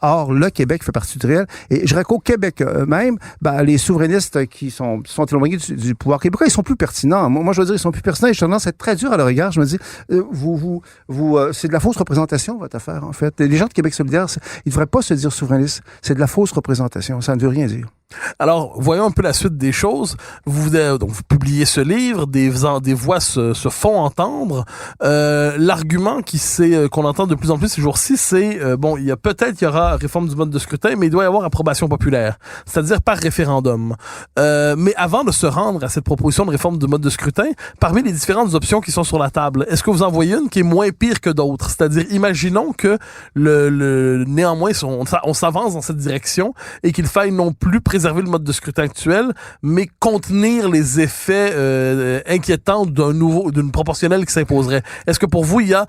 Or, le Québec fait partie du réel. Et je dirais qu'au Québec même, les souverainistes qui sont éloignés du pouvoir québécois, ils sont plus pertinents. Moi, je veux dire, ils sont plus pertinents et j'ai tendance à être très dur à leur égard. Je me dis, c'est de la fausse représentation, votre affaire, en fait. Les gens de Québec solidaire, ils ne devraient pas se dire souverainistes. C'est de la fausse représentation. Ça ne veut rien dire. Alors, voyons un peu la suite des choses. Vous publiez ce livre, des voix se font entendre. L'argument qu'on entend de plus en plus ces jours-ci, c'est il y aura réforme du mode de scrutin, mais il doit y avoir approbation populaire, c'est-à-dire par référendum. Mais avant de se rendre à cette proposition de réforme du mode de scrutin, parmi les différentes options qui sont sur la table, est-ce que vous en voyez une qui est moins pire que d'autres? C'est-à-dire, imaginons que néanmoins on s'avance dans cette direction et qu'il faille non plus préserver le mode de scrutin actuel, mais contenir les effets inquiétants d'une proportionnelle qui s'imposerait. Est-ce que pour vous, il y a,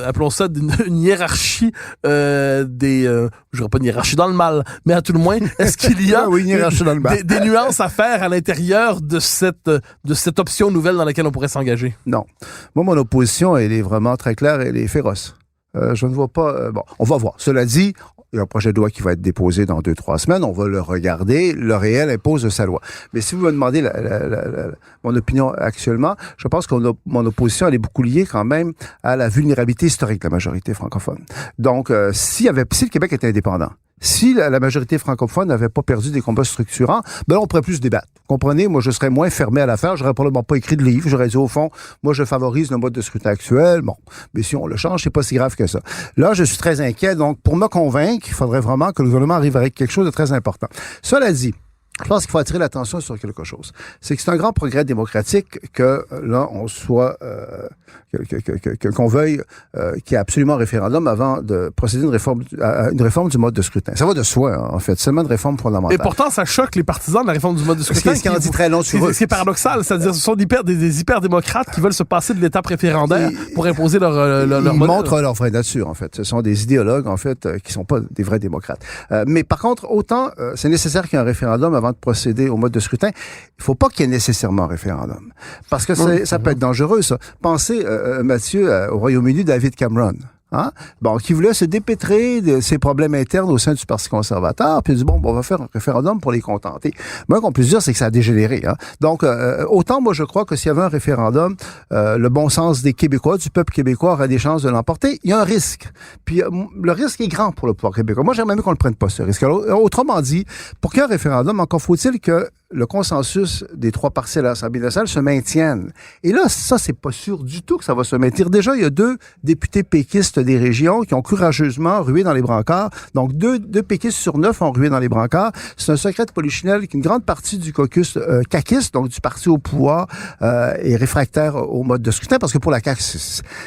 appelons ça, une hiérarchie je dirais pas une hiérarchie dans le mal, mais à tout le moins, est-ce qu'il y a une hiérarchie dans le mal. des nuances à faire à l'intérieur de cette option nouvelle dans laquelle on pourrait s'engager? Non. Moi, mon opposition, elle est vraiment très claire, elle est féroce. Je ne vois pas... on va voir. Cela dit, il y a un projet de loi qui va être déposé dans 2-3 semaines. On va le regarder. Le réel impose sa loi. Mais si vous me demandez mon opinion actuellement, je pense que mon opposition, elle est beaucoup liée quand même à la vulnérabilité historique de la majorité francophone. Donc, si le Québec était indépendant, si la majorité francophone n'avait pas perdu des combats structurants, on pourrait plus se débattre. Vous comprenez? Moi, je serais moins fermé à l'affaire. J'aurais probablement pas écrit de livre. J'aurais dit, au fond, moi, je favorise le mode de scrutin actuel. Bon, mais si on le change, c'est pas si grave que ça. Là, je suis très inquiet. Donc, pour me convaincre, il faudrait vraiment que le gouvernement arrive avec quelque chose de très important. Cela dit, je pense qu'il faut attirer l'attention sur quelque chose. C'est que c'est un grand progrès démocratique que là, on soit qu'on veuille qu'il y ait absolument un référendum avant de procéder à une réforme du mode de scrutin. Ça va de soi, hein, en fait. C'est seulement une réforme fondamentale. Et pourtant, ça choque les partisans de la réforme du mode de scrutin. Ce qui en dit très long sur eux. C'est paradoxal. C'est-à-dire, ce sont des hyper-démocrates qui veulent se passer de l'étape référendaire pour imposer leur ils modèle. montrent leur vraie nature, en fait. Ce sont des idéologues, en fait, qui sont pas des vrais démocrates. Mais par contre, autant c'est nécessaire qu'il y ait un référendum avant de procéder au mode de scrutin, il faut pas qu'il y ait nécessairement un référendum. Parce que ça peut être dangereux, ça. Pensez, Mathieu, au Royaume-Uni, David Cameron. Hein? Qui voulait se dépêtrer de ses problèmes internes au sein du Parti conservateur, puis il dit, on va faire un référendum pour les contenter. Moi, qu'on puisse dire, c'est que ça a dégénéré. Hein? Donc, autant, moi, je crois que s'il y avait un référendum, le bon sens des Québécois, du peuple québécois, aurait des chances de l'emporter. Il y a un risque. Puis, le risque est grand pour le pouvoir québécois. Moi, j'aimerais mieux qu'on ne le prenne pas, ce risque. Alors, autrement dit, pour qu'il y ait un référendum, encore faut-il que le consensus des 3 partis à l'Assemblée nationale se maintienne. Et là, ça, c'est pas sûr du tout que ça va se maintenir. Déjà, il y a 2 députés péquistes des régions qui ont courageusement rué dans les brancards. Donc, 2 péquistes sur 9 ont rué dans les brancards. C'est un secret de polichinelle qu'une grande partie du caucus caquiste, donc du parti au pouvoir, est réfractaire au mode de scrutin. Parce que pour la CAQ,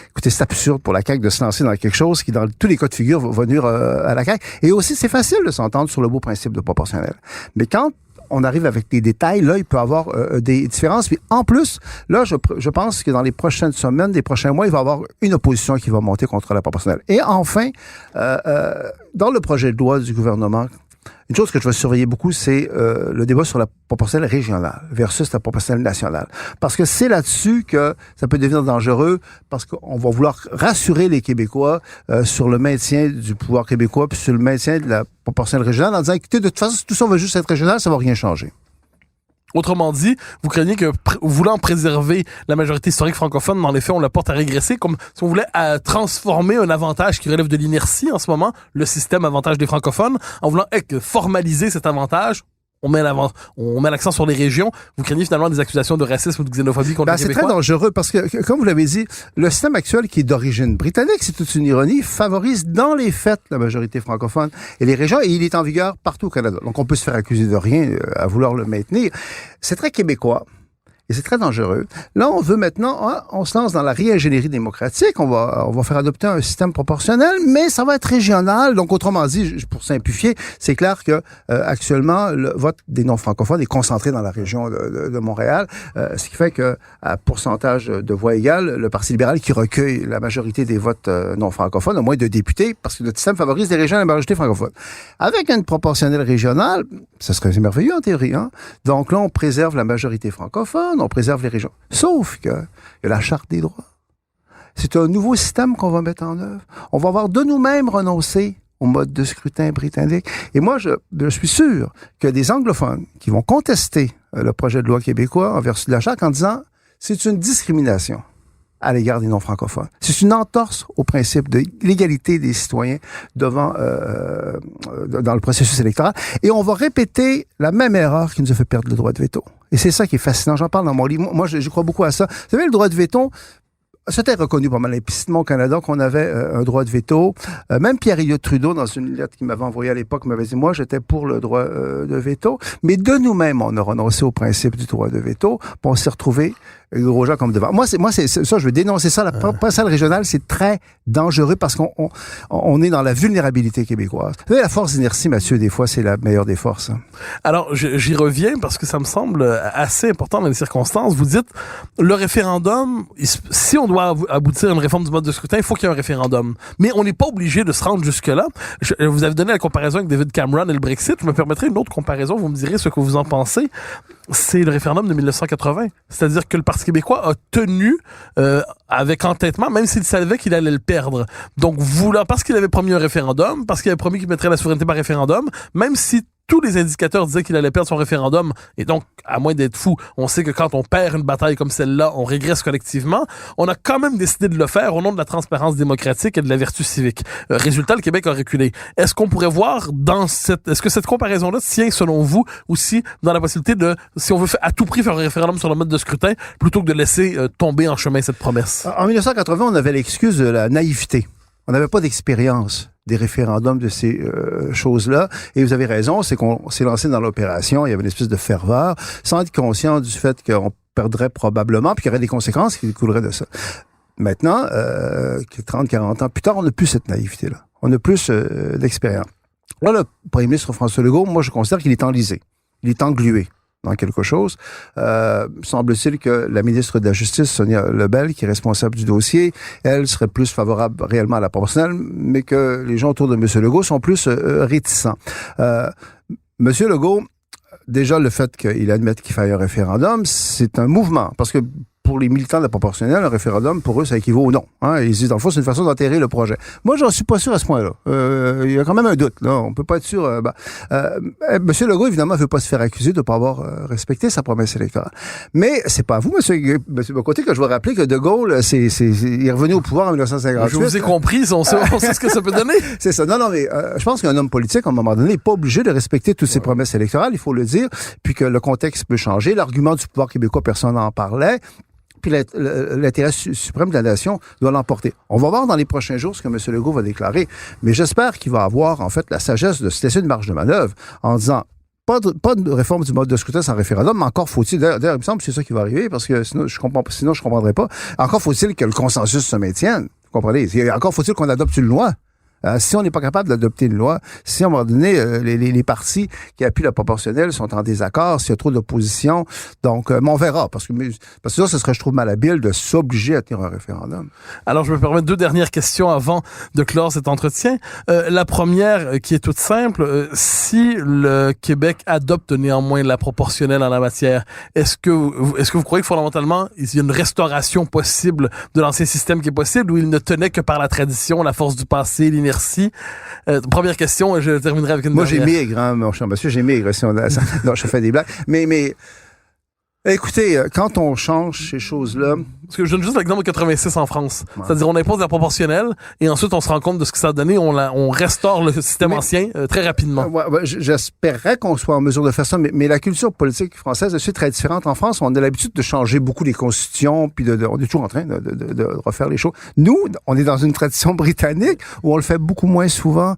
écoutez, c'est absurde pour la CAQ de se lancer dans quelque chose qui, dans tous les cas de figure, va nuire à la CAQ. Et aussi, c'est facile de s'entendre sur le beau principe de proportionnel. Mais quand on arrive avec des détails, là, il peut y avoir des différences. Puis en plus, là, je pense que dans les prochaines semaines, les prochains mois, il va y avoir une opposition qui va monter contre la proportionnelle. Et enfin, dans le projet de loi du gouvernement, une chose que je vais surveiller beaucoup, c'est le débat sur la proportionnelle régionale versus la proportionnelle nationale. Parce que c'est là-dessus que ça peut devenir dangereux, parce qu'on va vouloir rassurer les Québécois sur le maintien du pouvoir québécois, puis sur le maintien de la proportionnelle régionale, en disant, écoutez, de toute façon, si tout ça va juste être régional, ça va rien changer. Autrement dit, vous craignez que, voulant préserver la majorité historique francophone, dans les faits, on la porte à régresser, comme si on voulait transformer un avantage qui relève de l'inertie en ce moment, le système avantage des francophones, en voulant formaliser cet avantage. On met l'accent sur les régions. Vous craignez finalement des accusations de racisme ou de xénophobie contre les Québécois? C'est très dangereux parce que, comme vous l'avez dit, le système actuel qui est d'origine britannique, c'est toute une ironie, favorise dans les faits la majorité francophone et les régions, et il est en vigueur partout au Canada. Donc on peut se faire accuser de rien à vouloir le maintenir. C'est très québécois. Et c'est très dangereux. Là, on veut maintenant, on se lance dans la réingénierie démocratique. On va faire adopter un système proportionnel, mais ça va être régional. Donc, autrement dit, pour simplifier, c'est clair que actuellement, le vote des non-francophones est concentré dans la région de Montréal, ce qui fait que, à pourcentage de voix égales, le Parti libéral qui recueille la majorité des votes non-francophones, au moins 2 députés, parce que notre système favorise les régions à la majorité francophone. Avec une proportionnelle régionale, ça serait merveilleux en théorie, hein? Donc là, on préserve la majorité francophone, on préserve les régions. Sauf que il y a la Charte des droits. C'est un nouveau système qu'on va mettre en œuvre. On va avoir de nous-mêmes renoncé au mode de scrutin britannique. Et moi, je suis sûr que des anglophones qui vont contester le projet de loi québécois en vertu de la Charte en disant c'est une discrimination à l'égard des non-francophones. C'est une entorse au principe de l'égalité des citoyens devant dans le processus électoral. Et on va répéter la même erreur qui nous a fait perdre le droit de veto. Et c'est ça qui est fascinant. J'en parle dans mon livre. Moi, je crois beaucoup à ça. Vous savez, le droit de veto, c'était reconnu pas mal implicitement au Canada qu'on avait un droit de veto. Même Pierre-Éliott Trudeau, dans une lettre qu'il m'avait envoyée à l'époque, m'avait dit, moi, j'étais pour le droit de veto. Mais de nous-mêmes, on a renoncé au principe du droit de veto. Puis on s'est retrouvé gros gens comme devant. Moi, c'est ça, je veux dénoncer ça. La passerelle régionale, c'est très dangereux parce qu'on est dans la vulnérabilité québécoise. Vous savez, la force d'inertie, Mathieu, des fois, c'est la meilleure des forces. Hein. Alors, j'y reviens parce que ça me semble assez important dans les circonstances. Vous dites, le référendum, si on doit aboutir à une réforme du mode de scrutin, il faut qu'il y ait un référendum. Mais on n'est pas obligé de se rendre jusque-là. Vous avez donné la comparaison avec David Cameron et le Brexit. Je me permettrai une autre comparaison. Vous me direz ce que vous en pensez. C'est le référendum de 1980. C'est-à-dire que le Parti québécois a tenu avec entêtement, même s'il savait qu'il allait le perdre. Donc, parce qu'il avait promis un référendum, parce qu'il avait promis qu'il mettrait la souveraineté par référendum, même si tous les indicateurs disaient qu'il allait perdre son référendum, et donc, à moins d'être fou, on sait que quand on perd une bataille comme celle-là, on régresse collectivement, on a quand même décidé de le faire au nom de la transparence démocratique et de la vertu civique. Résultat, le Québec a reculé. Est-ce qu'on pourrait voir est-ce que cette comparaison-là tient, selon vous, aussi dans la possibilité de, si on veut à tout prix faire un référendum sur le mode de scrutin, plutôt que de laisser tomber en chemin cette promesse? En 1980, on avait l'excuse de la naïveté. On n'avait pas d'expérience des référendums de ces choses-là. Et vous avez raison, c'est qu'on s'est lancé dans l'opération, il y avait une espèce de ferveur, sans être conscient du fait qu'on perdrait probablement, puis qu'il y aurait des conséquences qui découleraient de ça. Maintenant, 30, 40 ans plus tard, on n'a plus cette naïveté-là. On a plus d'expérience. Là, le premier ministre François Legault, moi, je considère qu'il est enlisé. Il est englué dans quelque chose. Semble-t-il que la ministre de la Justice, Sonia Lebel, qui est responsable du dossier, elle serait plus favorable réellement à la proportionnelle, mais que les gens autour de M. Legault sont plus réticents. M. Legault, déjà, le fait qu'il admette qu'il faille un référendum, c'est un mouvement, parce que pour les militants de la proportionnelle, un référendum, pour eux, ça équivaut au non. Hein? Ils disent, dans le fond, c'est une façon d'enterrer le projet. Moi, j'en suis pas sûr à ce point-là. Il y a quand même un doute. Là. On peut pas être sûr. Monsieur Legault, évidemment, ne veut pas se faire accuser de ne pas avoir respecté sa promesse électorale. Mais c'est pas à vous, monsieur Bocoté, que je veux rappeler que De Gaulle, il est revenu au pouvoir en 1958. Je vous ai compris. On sait ce que ça peut donner. C'est ça. Non, mais je pense qu'un homme politique, à un moment donné, n'est pas obligé de respecter toutes ses promesses électorales, il faut le dire, puis que le contexte peut changer. L'argument du pouvoir québécois, personne n'en parlait. Puis l'intérêt suprême de la nation doit l'emporter. On va voir dans les prochains jours ce que M. Legault va déclarer, mais j'espère qu'il va avoir, en fait, la sagesse de se laisser une marge de manœuvre en disant pas de réforme du mode de scrutin sans référendum, mais encore faut-il, d'ailleurs, il me semble que c'est ça qui va arriver, parce que sinon, je comprendrais pas. Encore faut-il que le consensus se maintienne. Vous comprenez? Encore faut-il qu'on adopte une loi. Si on n'est pas capable d'adopter une loi, si à un moment donné, les partis qui appuient la proportionnelle sont en désaccord, s'il y a trop d'opposition, donc, mais on verra, parce que ça, ce serait, je trouve, malhabile de s'obliger à tenir un référendum. Alors, je me permets 2 dernières questions avant de clore cet entretien. La première, qui est toute simple, si le Québec adopte néanmoins la proportionnelle en la matière, est-ce que vous croyez que fondamentalement, il y a une restauration possible de l'ancien système qui est possible, ou il ne tenait que par la tradition, la force du passé, l'inertie? Première question, et je terminerai avec une Moi, dernière. J'ai maigre, hein, mon cher monsieur, j'ai maigre. Non, je fais des blagues. Mais écoutez, quand on change ces choses-là... Parce que je donne juste l'exemple de 86 en France. Ouais. C'est-à-dire, on impose la proportionnelle, et ensuite, on se rend compte de ce que ça a donné, on restaure le système ancien très rapidement. J'espérais qu'on soit en mesure de faire ça, mais la culture politique française est très différente. En France, on a l'habitude de changer beaucoup les constitutions, puis on est toujours en train de refaire les choses. Nous, on est dans une tradition britannique où on le fait beaucoup moins souvent.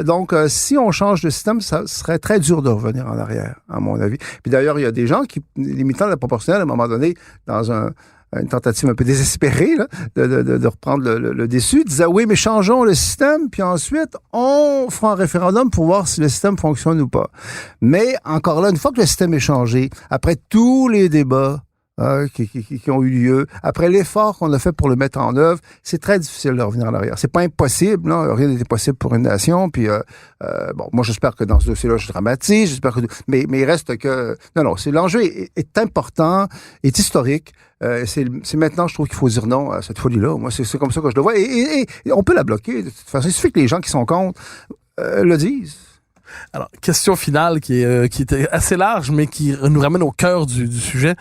Donc, si on change de système, ça serait très dur de revenir en arrière, à mon avis. Puis d'ailleurs, il y a des gens qui, les militants de la proportionnelle, à un moment donné, dans une tentative un peu désespérée là, de reprendre le dessus, disait oui, mais changeons le système, puis ensuite, on fera un référendum pour voir si le système fonctionne ou pas. Mais encore là, une fois que le système est changé, après tous les débats qui ont eu lieu, après l'effort qu'on a fait pour le mettre en œuvre, c'est très difficile de revenir en arrière. C'est pas impossible, là, rien n'est possible pour une nation, puis bon, moi j'espère que dans ce dossier-là, je dramatise, j'espère que... Mais il reste que... Non, l'enjeu est important, est historique. C'est maintenant, je trouve qu'il faut dire non à cette folie-là. Moi, c'est comme ça que je le vois. Et on peut la bloquer. De toute façon, il suffit que les gens qui sont contre le disent. Alors, question finale qui est assez large, mais qui nous ramène au cœur du sujet.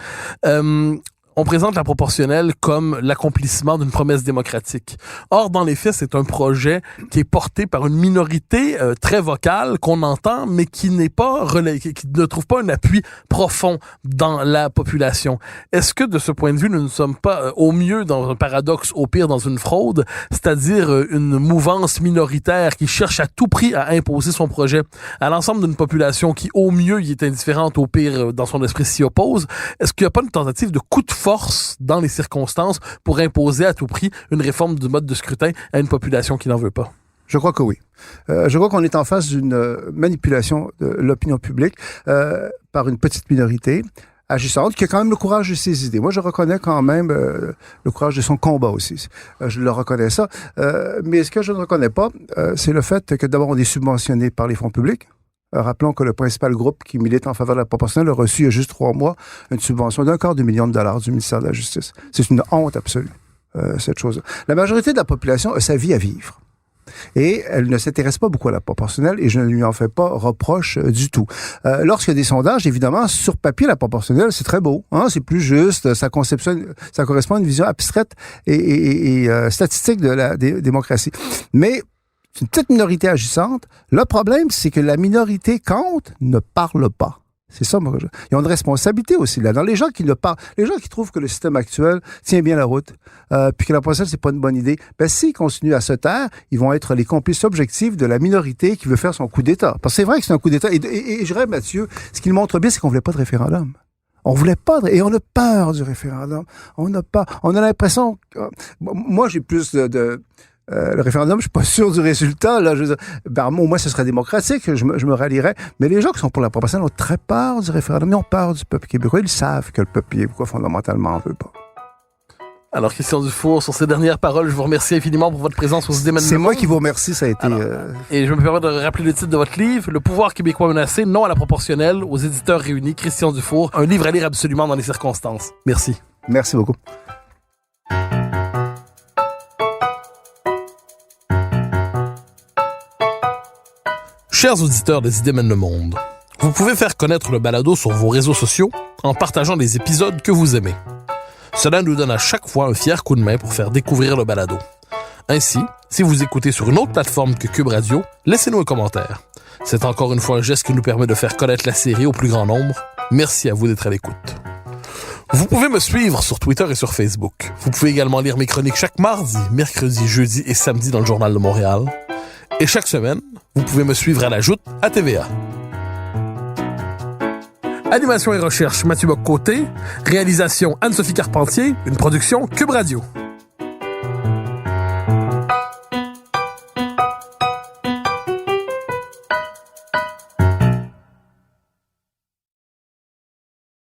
On présente la proportionnelle comme l'accomplissement d'une promesse démocratique. Or, dans les faits, c'est un projet qui est porté par une minorité très vocale qu'on entend, mais qui n'est pas qui ne trouve pas un appui profond dans la population. Est-ce que, de ce point de vue, nous ne sommes pas au mieux dans un paradoxe, au pire dans une fraude, c'est-à-dire une mouvance minoritaire qui cherche à tout prix à imposer son projet à l'ensemble d'une population qui, au mieux, y est indifférente, au pire, dans son esprit, s'y oppose? Est-ce qu'il n'y a pas une tentative de coup de force dans les circonstances pour imposer à tout prix une réforme du mode de scrutin à une population qui n'en veut pas? Je crois que oui. Je crois qu'on est en face d'une manipulation de l'opinion publique par une petite minorité agissante qui a quand même le courage de ses idées. Moi, je reconnais quand même le courage de son combat aussi. Je le reconnais ça. Mais ce que je ne reconnais pas, c'est le fait que d'abord, on est subventionné par les fonds publics. Rappelons que le principal groupe qui milite en faveur de la proportionnelle a reçu il y a juste 3 mois une subvention d'250 000 $ du ministère de la Justice. C'est une honte absolue, cette chose. La majorité de la population a sa vie à vivre. Et elle ne s'intéresse pas beaucoup à la proportionnelle et je ne lui en fais pas reproche du tout. Lorsqu'il y a des sondages, évidemment, sur papier, la proportionnelle, c'est très beau. Hein? C'est plus juste, ça correspond à une vision abstraite et statistique de la démocratie. Mais c'est une petite minorité agissante. Le problème, c'est que la minorité compte ne parle pas. C'est ça, moi. Ils ont une responsabilité aussi là. Dans les gens qui ne parlent, les gens qui trouvent que le système actuel tient bien la route, puis que la proportionnelle, c'est pas une bonne idée, ben s'ils continuent à se taire, ils vont être les complices objectifs de la minorité qui veut faire son coup d'État. Parce que c'est vrai que c'est un coup d'État. Et je dirais, Mathieu, ce qu'il montre bien, c'est qu'on voulait pas de référendum. On voulait pas, et on a peur du référendum. On a l'impression, moi, j'ai plus le référendum, je suis pas sûr du résultat. Là, au moins, ce serait démocratique, je me rallierais. Mais les gens qui sont pour la proportionnelle ont très peur du référendum. Ils ont peur du peuple québécois. Ils savent que le peuple québécois, fondamentalement, en veut pas. Alors, Christian Dufour, sur ces dernières paroles, je vous remercie infiniment pour votre présence aux Idées Mènent le Monde. C'est moi qui vous remercie, ça a été... Et je me permets de rappeler le titre de votre livre, Le pouvoir québécois menacé, non à la proportionnelle, aux éditeurs réunis, Christian Dufour. Un livre à lire absolument dans les circonstances. Merci. Merci beaucoup. Chers auditeurs des Idées Mènent le Monde, vous pouvez faire connaître le balado sur vos réseaux sociaux en partageant les épisodes que vous aimez. Cela nous donne à chaque fois un fier coup de main pour faire découvrir le balado. Ainsi, si vous écoutez sur une autre plateforme que Cube Radio, laissez-nous un commentaire. C'est encore une fois un geste qui nous permet de faire connaître la série au plus grand nombre. Merci à vous d'être à l'écoute. Vous pouvez me suivre sur Twitter et sur Facebook. Vous pouvez également lire mes chroniques chaque mardi, mercredi, jeudi et samedi dans le Journal de Montréal. Et chaque semaine, vous pouvez me suivre à la Joute à TVA. Animation et recherche, Mathieu Bock-Côté. Réalisation, Anne-Sophie Carpentier. Une production Cube Radio.